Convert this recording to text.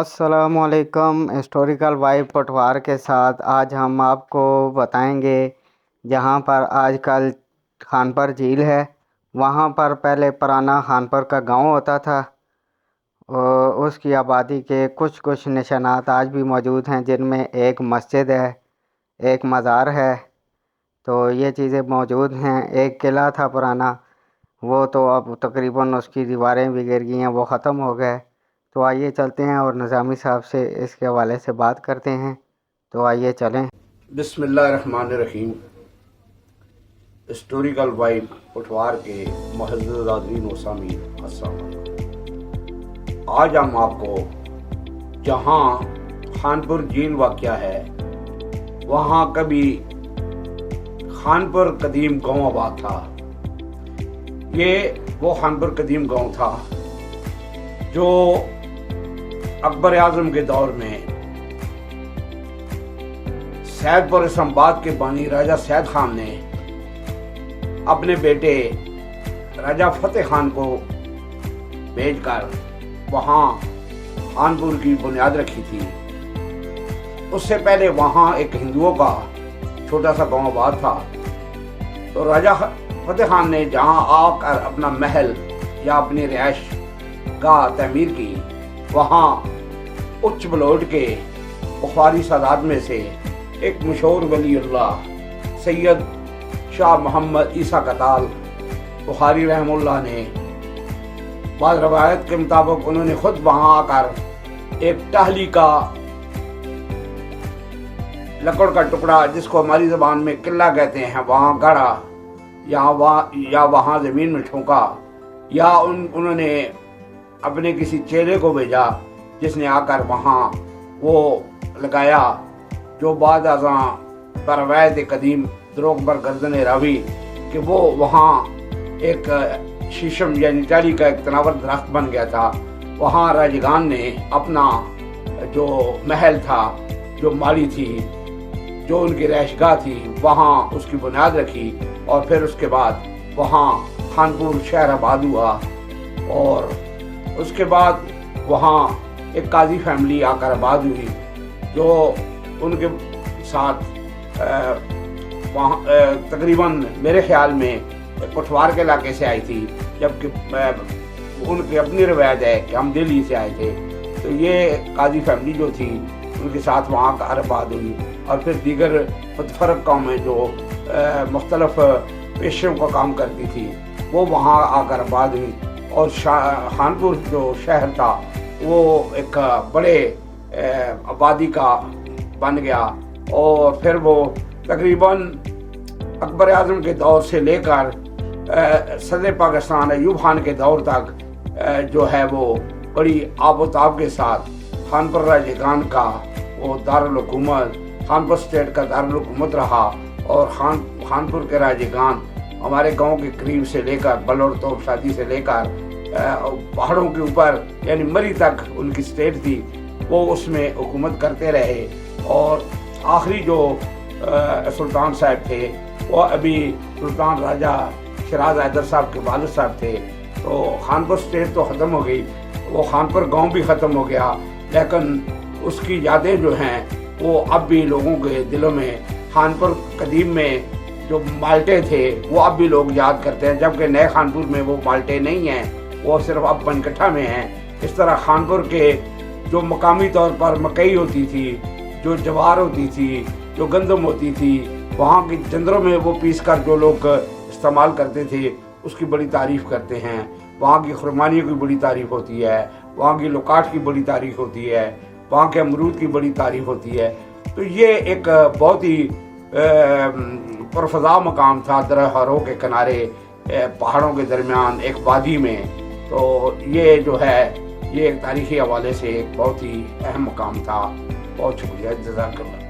अस्सलामुअलैकुम। Historical vibe पटवार के साथ आज हम आपको बताएंगे जहाँ पर आजकल खानपुर झील है, वहाँ पर पहले पुराना खानपुर का गांव होता था और उसकी आबादी के कुछ निशानात आज भी मौजूद हैं, जिनमें एक मस्जिद है, एक मज़ार है। तो ये चीज़ें मौजूद हैं। एक किला था पुराना, वो तो अब तकरीबन उसकी दीवारें भी गिर गई हैं, वो ख़त्म हो गए। तो आइए चलते हैं और निज़ामी साहब से इसके हवाले से बात करते हैं। तो आइए चलें। बिस्मिल्लाहिर्रहमानिर्रहीम। हिस्टोरिकल वाइब पटवार के मुअज़्ज़ज़ नाज़रीन व सामीन, अस्सलाम वालेकुम। आज हम आपको जहाँ खानपुर झील वाक़या है, वहाँ कभी खानपुर कदीम गाँव आबाद था। ये वो खानपुर कदीम गाँव था जो अकबर आज़म के दौर में सैदपुर इस्लामाबाद के बानी राजा सैद खान ने अपने बेटे राजा फतेह खान को भेजकर वहाँ खानपुर की बुनियाद रखी थी। उससे पहले वहाँ एक हिंदुओं का छोटा सा गाँव आबाद था। तो राजा फतेह खान ने जहाँ आकर अपना महल या अपनी रिहाइश गाह तमीर की, वहाँ उच्च बलोट के बुखारी सादात में से एक मशहूर वलीउल्लाह सैयद शाह मोहम्मद ईसा कताल बुखारी रहमुल्लाह ने, बाद रवायत के मुताबिक उन्होंने खुद वहाँ आकर एक टहली का लकड़ का टुकड़ा, जिसको हमारी ज़बान में किला कहते हैं, वहाँ गाड़ा या वहाँ ज़मीन में ठोंका, या उन्होंने अपने किसी चेले को भेजा जिसने आकर वहाँ वो लगाया, जो बाद अज़ां पर रवायत कदीम द्रोग बर गर्दन रावी कि वो वहाँ एक शीशम यानी टाली का एक तनावर दरख्त बन गया था। वहाँ राजगान ने अपना जो महल था, जो माली थी, जो उनकी रहायशगाह थी, वहाँ उसकी बुनियाद रखी और फिर उसके बाद वहाँ खानपुर शहर आबाद हुआ। और उसके बाद वहाँ एक काजी फैमिली आकर आबाद हुई, जो उनके साथ वहाँ तकरीबन मेरे ख्याल में पटवार के इलाके से आई थी, जबकि उनकी अपनी रवायत है कि हम दिल्ली से आए थे। तो ये काजी फैमिली जो थी उनके साथ वहाँ आकर आबाद हुई। और फिर दीगर मुतफरक कौमें जो मुख्तलिफ पेशों का काम करती थी, वो वहाँ आकर आबाद हुई। और खानपुर जो शहर था वो एक बड़े आबादी का बन गया। और फिर वो तकरीबन अकबर आज़म के दौर से लेकर सदर पाकिस्तान अयूब खान के दौर तक जो है वो बड़ी आबोताब के साथ खानपुर राजगान का वो दारुल हुकूमत, खानपुर स्टेट का दारुल हुकूमत रहा। और खानपुर के राजगान हमारे गांव के करीब से लेकर बलोर तोप शादी से लेकर पहाड़ों के ऊपर यानी मरी तक उनकी स्टेट थी, वो उसमें हुकूमत करते रहे। और आखिरी जो सुल्तान साहब थे वो अभी सुल्तान राजा शराज हैदर साहब के वालिद साहब थे। तो खानपुर स्टेट तो ख़त्म हो गई, वो खानपुर गांव भी ख़त्म हो गया, लेकिन उसकी यादें जो हैं वो अब भी लोगों के दिलों में, खानपुर कदीम में जो माल्टे थे वो अब भी लोग याद करते हैं, जबकि नए खानपुर में वो माल्टे नहीं हैं, वो सिर्फ अब बनकट्ठा में हैं। इस तरह खानपुर के जो मकामी तौर पर मकई होती थी, जो जवार होती थी, जो गंदम होती थी, वहाँ की जंदरों में वो पीस कर जो लोग इस्तेमाल करते थे, उसकी बड़ी तारीफ़ करते हैं। वहाँ की खुरमानियों की बड़ी तारीफ़ होती है, वहाँ की लुकाट की बड़ी तारीफ़ होती है, वहाँ के अमरूद की बड़ी तारीफ़ होती है। तो ये एक बहुत ही पुरफ़ज़ा मकाम था, दरहारों के किनारे, पहाड़ों के दरमियान एक वादी में। तो ये जो है ये एक तारीख़ी हवाले से एक बहुत ही अहम मकाम था। बहुत शुक्रिया, जज़ाकल्लाह।